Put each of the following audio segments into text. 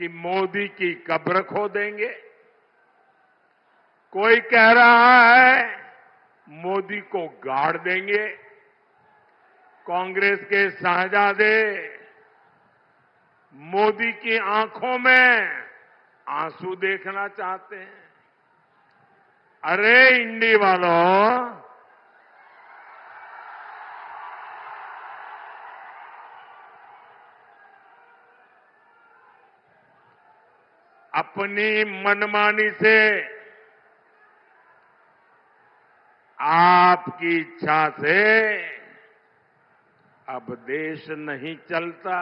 कि मोदी की कब्र खोदेंगे। कोई कह रहा है मोदी को गाड़ देंगे। कांग्रेस के शाहजादे मोदी की आंखों में आंसू देखना चाहते हैं। अरे इंडी वालों, अपनी मनमानी से आपकी इच्छा से अब देश नहीं चलता।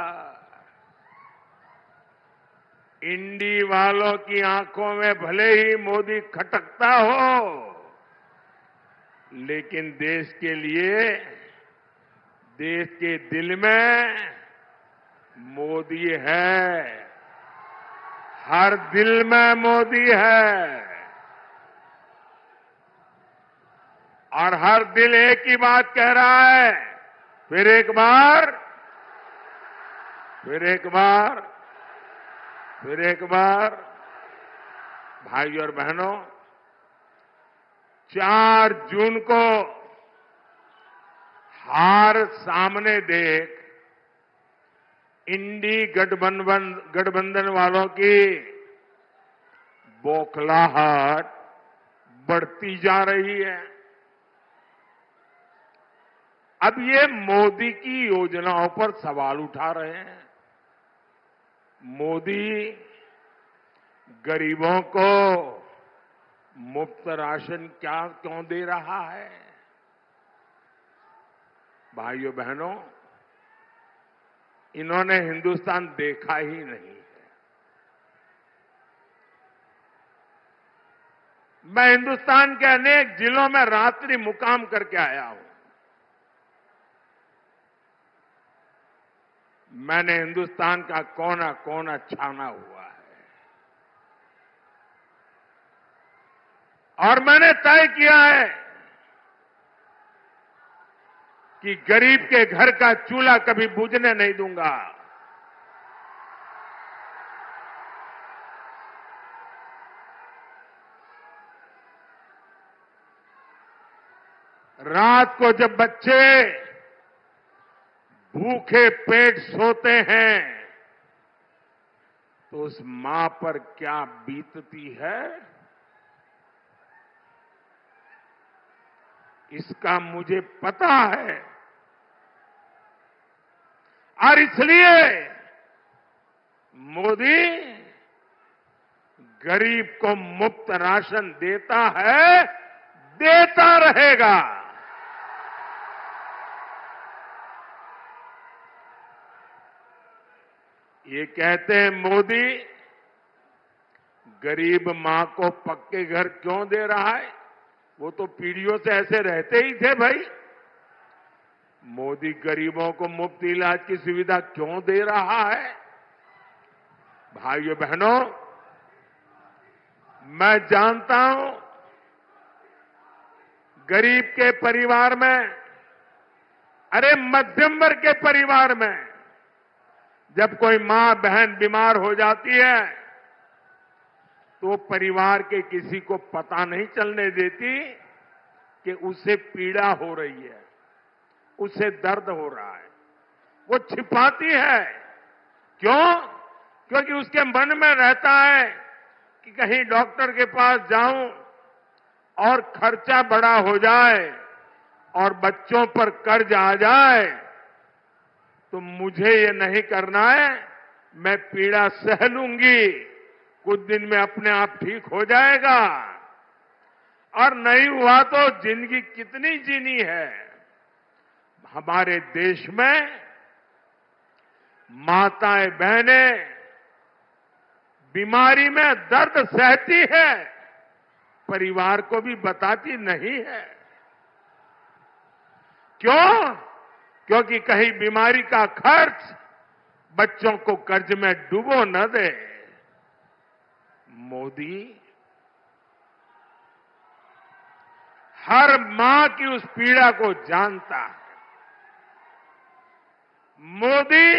इंडी वालों की आंखों में भले ही मोदी खटकता हो, लेकिन देश के लिए, देश के दिल में मोदी है। हर दिल में मोदी है और हर दिल एक ही बात कह रहा है। फिर एक बार, फिर एक बार, फिर एक बार, भाइयों और बहनों, 4 जून को हार सामने देख इंडी गठबंधन वालों की बौखलाहट बढ़ती जा रही है। अब ये मोदी की योजनाओं पर सवाल उठा रहे हैं। मोदी गरीबों को मुफ्त राशन क्यों दे रहा है? भाइयों बहनों, इन्होंने हिंदुस्तान देखा ही नहीं है। मैं हिंदुस्तान के अनेक जिलों में रात्रि मुकाम करके आया हूं। मैंने हिंदुस्तान का कोना कोना छाना हुआ है और मैंने तय किया है कि गरीब के घर का चूल्हा कभी बुझने नहीं दूंगा। रात को जब बच्चे भूखे पेट सोते हैं तो उस मां पर क्या बीतती है, इसका मुझे पता है। और इसलिए मोदी गरीब को मुफ्त राशन देता है, देता रहेगा। ये कहते हैं मोदी गरीब मां को पक्के घर क्यों दे रहा है? वो तो पीढ़ियों से ऐसे रहते ही थे भाई। मोदी गरीबों को मुफ्त इलाज की सुविधा क्यों दे रहा है? भाइयों बहनों, मैं जानता हूं गरीब के परिवार में, अरे मध्यम वर्ग के परिवार में जब कोई मां बहन बीमार हो जाती है तो परिवार के किसी को पता नहीं चलने देती कि उसे पीड़ा हो रही है, उसे दर्द हो रहा है। वो छिपाती है। क्यों? क्योंकि उसके मन में रहता है कि कहीं डॉक्टर के पास जाऊं और खर्चा बड़ा हो जाए और बच्चों पर कर्ज आ जाए तो मुझे ये नहीं करना है, मैं पीड़ा सह लूंगी, कुछ दिन में अपने आप ठीक हो जाएगा। और नहीं हुआ तो जिंदगी कितनी जीनी है। हमारे देश में माताएं बहनें बीमारी में दर्द सहती है, परिवार को भी बताती नहीं है। क्यों? क्योंकि कहीं बीमारी का खर्च बच्चों को कर्ज में डुबो न दे। मोदी हर मां की उस पीड़ा को जानता है। मोदी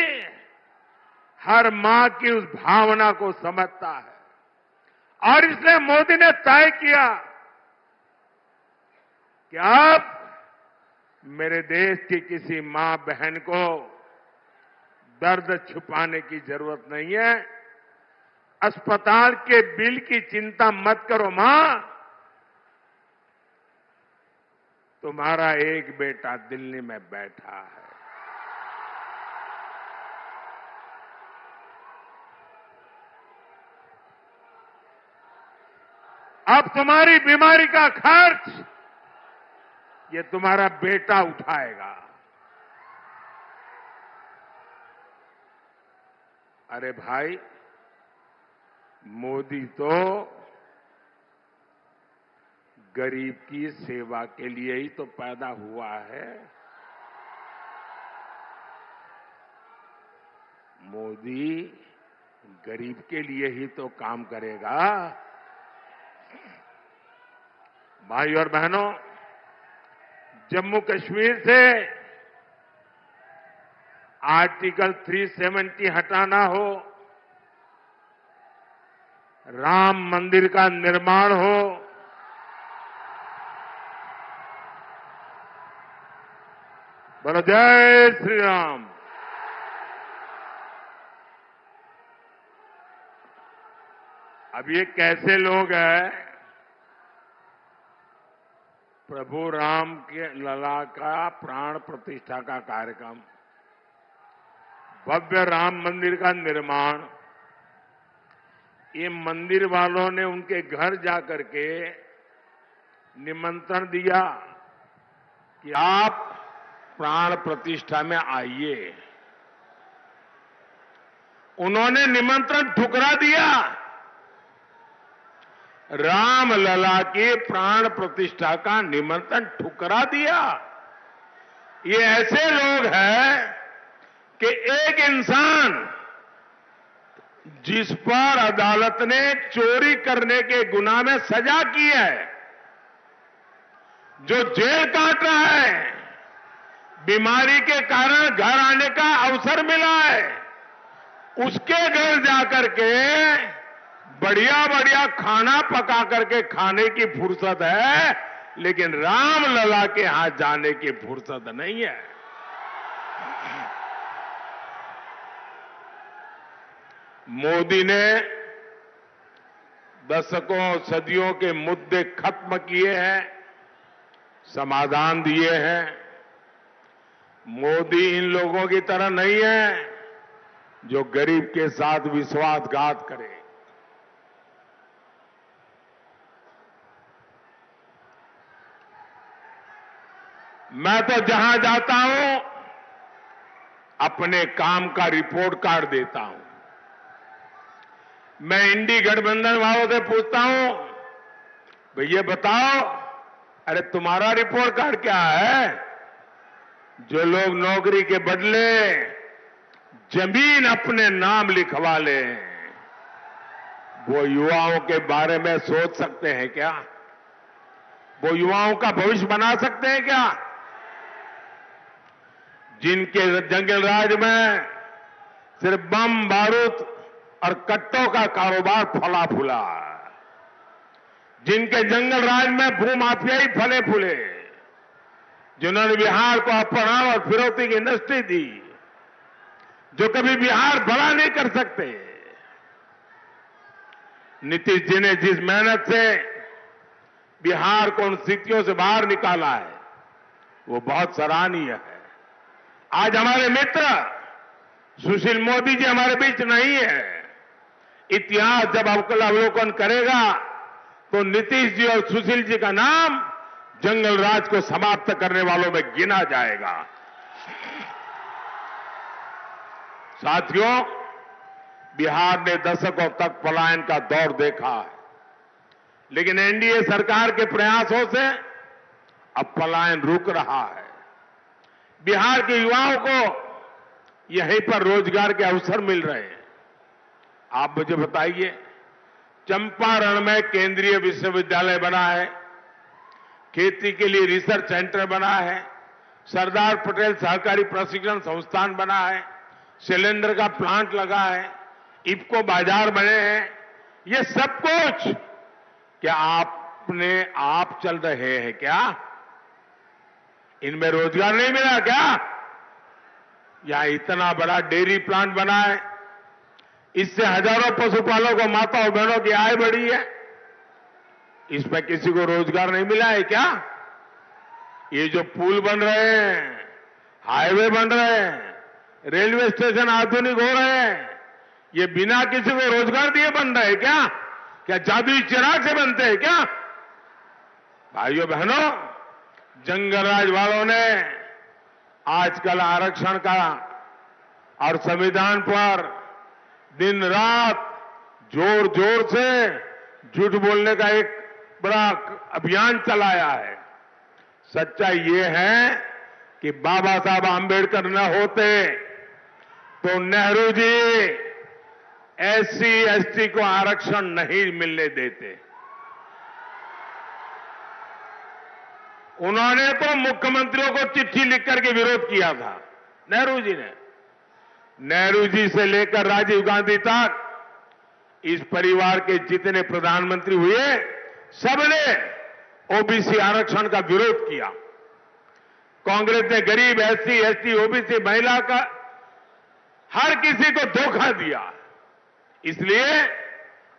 हर मां की उस भावना को समझता है और इसलिए मोदी ने तय किया कि अब मेरे देश की किसी मां बहन को दर्द छुपाने की जरूरत नहीं है। अस्पताल के बिल की चिंता मत करो मां, तुम्हारा एक बेटा दिल्ली में बैठा है। अब तुम्हारी बीमारी का खर्च ये तुम्हारा बेटा उठाएगा। अरे भाई, मोदी तो गरीब की सेवा के लिए ही तो पैदा हुआ है। मोदी गरीब के लिए ही तो काम करेगा। भाई और बहनों, जम्मू कश्मीर से आर्टिकल 370 हटाना हो, राम मंदिर का निर्माण हो, बोलो जय श्री राम। अब ये कैसे लोग हैं? प्रभु राम के लला का प्राण प्रतिष्ठा का कार्यक्रम, भव्य राम मंदिर का निर्माण, ये मंदिर वालों ने उनके घर जाकर के निमंत्रण दिया कि आप प्राण प्रतिष्ठा में आइए। उन्होंने निमंत्रण ठुकरा दिया। राम लला के प्राण प्रतिष्ठा का निमंत्रण ठुकरा दिया। ये ऐसे लोग हैं कि एक इंसान जिस पर अदालत ने चोरी करने के गुनाह में सजा की है, जो जेल काट रहा है, बीमारी के कारण घर आने का अवसर मिला है, उसके घर जाकर के बढ़िया बढ़िया खाना पका करके खाने की फुर्सत है, लेकिन राम लला के हाथ जाने की फुर्सत नहीं है। मोदी ने दशकों सदियों के मुद्दे खत्म किए हैं, समाधान दिए हैं। मोदी इन लोगों की तरह नहीं है जो गरीब के साथ विश्वासघात करे। मैं तो जहां जाता हूं अपने काम का रिपोर्ट कार्ड देता हूं। मैं इंडी गठबंधन वालों से पूछता हूं, भैया बताओ, अरे तुम्हारा रिपोर्ट कार्ड क्या है? जो लोग नौकरी के बदले जमीन अपने नाम लिखवा ले, वो युवाओं के बारे में सोच सकते हैं क्या? वो युवाओं का भविष्य बना सकते हैं क्या? जिनके जंगल राज में सिर्फ बम बारूद और कट्टों का कारोबार फला फूला, जिनके जंगल राज में भूमाफियाई फले फूले, जिन्होंने बिहार को अपहरण और फिरौती की इंडस्ट्री दी, जो कभी बिहार बड़ा नहीं कर सकते। नीतीश जी ने जिस मेहनत से बिहार को उन स्थितियों से बाहर निकाला है, वो बहुत सराहनीय है। आज हमारे मित्र सुशील मोदी जी हमारे बीच नहीं है। इतिहास जब अवलोकन करेगा तो नीतीश जी और सुशील जी का नाम जंगल राज को समाप्त करने वालों में गिना जाएगा। साथियों, बिहार ने दशकों तक पलायन का दौर देखा है, लेकिन एनडीए सरकार के प्रयासों से अब पलायन रुक रहा है। बिहार के युवाओं को यहीं पर रोजगार के अवसर मिल रहे हैं। आप मुझे बताइए, चंपारण में केंद्रीय विश्वविद्यालय बना है, खेती के लिए रिसर्च सेंटर बना है, सरदार पटेल सहकारी प्रशिक्षण संस्थान बना है, सिलेंडर का प्लांट लगा है, इफको बाजार बने हैं, ये सब कुछ क्या आपने आप चल रहे हैं क्या? इनमें रोजगार नहीं मिला क्या? या इतना बड़ा डेयरी प्लांट बना है, इससे हजारों पशुपालकों, माताओं बहनों की आय बढ़ी है, इसमें किसी को रोजगार नहीं मिला है क्या? ये जो पुल बन रहे हैं, हाईवे बन रहे हैं, रेलवे स्टेशन आधुनिक हो रहे हैं, ये बिना किसी को रोजगार दिए बन रहे हैं क्या? क्या जादुई चिराग से बनते हैं क्या? भाइयों बहनों, जंगलराज वालों ने आजकल आरक्षण का और संविधान पर दिन रात जोर जोर से झूठ बोलने का एक बड़ा अभियान चलाया है। सच्चाई ये है कि बाबा साहब आंबेडकर न होते तो नेहरू जी एससी एसटी को आरक्षण नहीं मिलने देते। उन्होंने तो मुख्यमंत्रियों को चिट्ठी लिख करके विरोध किया था, नेहरू जी ने। नेहरू जी से लेकर राजीव गांधी तक इस परिवार के जितने प्रधानमंत्री हुए, सबने ओबीसी आरक्षण का विरोध किया। कांग्रेस ने गरीब, एससी, एसटी, ओबीसी, महिला का हर किसी को धोखा दिया। इसलिए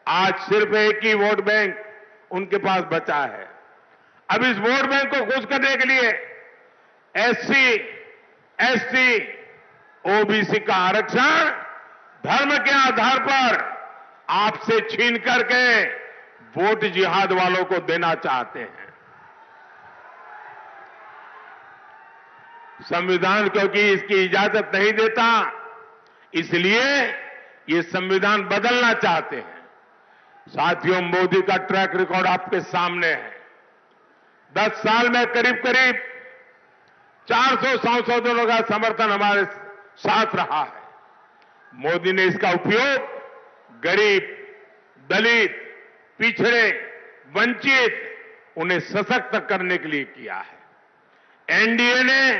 आज सिर्फ एक ही वोट बैंक उनके पास बचा है। अब इस वोट बैंक को खुश करने के लिए एससी, एसटी, ओबीसी का आरक्षण धर्म के आधार पर आपसे छीन करके वोट जिहाद वालों को देना चाहते हैं। संविधान क्योंकि इसकी इजाजत नहीं देता, इसलिए ये संविधान बदलना चाहते हैं। साथियों, मोदी का ट्रैक रिकॉर्ड आपके सामने है। 10 साल में करीब करीब 400 संशोधनों का समर्थन हमारे साथ रहा है। मोदी ने इसका उपयोग गरीब, दलित, पिछड़े, वंचित, उन्हें सशक्त करने के लिए किया है। एनडीए ने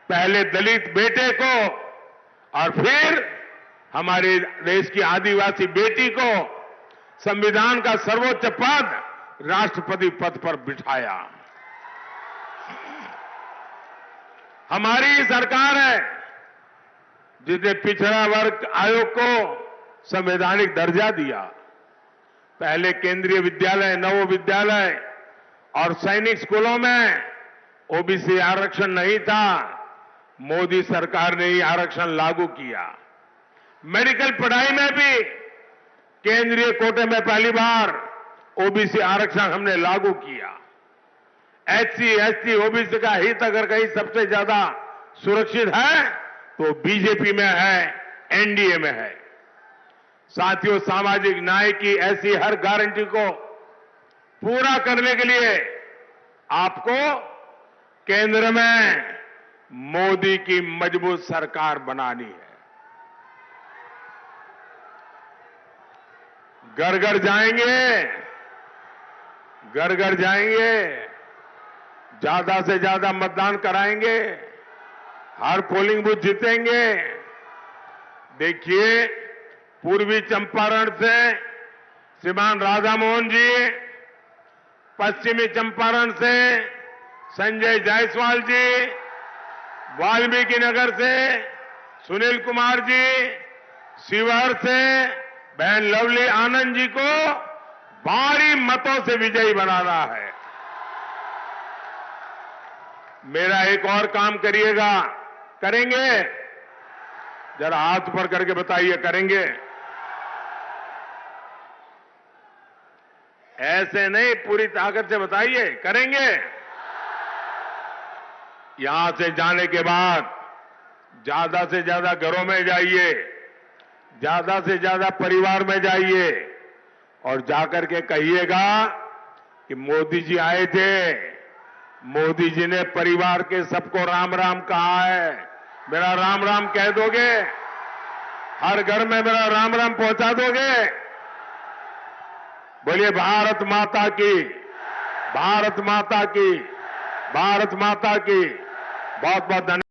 पहले दलित बेटे को और फिर हमारे देश की आदिवासी बेटी को संविधान का सर्वोच्च पद, राष्ट्रपति पद पर बिठाया। हमारी सरकार है जिसने पिछड़ा वर्ग आयोग को संवैधानिक दर्जा दिया। पहले केंद्रीय विद्यालय, नवोदय विद्यालय और सैनिक स्कूलों में ओबीसी आरक्षण नहीं था। मोदी सरकार ने ही आरक्षण लागू किया। मेडिकल पढ़ाई में भी केंद्रीय कोटे में पहली बार ओबीसी आरक्षण हमने लागू किया। एससी, एसटी, ओबीसी का हित अगर कहीं सबसे ज्यादा सुरक्षित है तो बीजेपी में है, एनडीए में है। साथियों, सामाजिक न्याय की ऐसी हर गारंटी को पूरा करने के लिए आपको केंद्र में मोदी की मजबूत सरकार बनानी है। घर घर जाएंगे, घर घर जाएंगे, ज्यादा से ज्यादा मतदान कराएंगे, हर पोलिंग बूथ जीतेंगे। देखिए, पूर्वी चंपारण से श्रीमान राधा मोहन जी, पश्चिमी चंपारण से संजय जायसवाल जी, वाल्मीकि नगर से सुनील कुमार जी, शिवहर से बहन लवली आनंद जी को भारी मतों से विजयी बनाना है। मेरा एक और काम करिएगा, करेंगे? जरा हाथ ऊपर करके बताइए, करेंगे? ऐसे नहीं, पूरी ताकत से बताइए, करेंगे? यहां से जाने के बाद ज्यादा से ज्यादा घरों में जाइए, ज्यादा से ज्यादा परिवार में जाइए और जाकर के कहिएगा कि मोदी जी आए थे, मोदी जी ने परिवार के सबको राम राम कहा है। मेरा राम राम कह दोगे? हर घर में मेरा राम राम पहुंचा दोगे? बोलिए भारत माता की, भारत माता की, भारत माता की। बहुत बहुत धन्यवाद।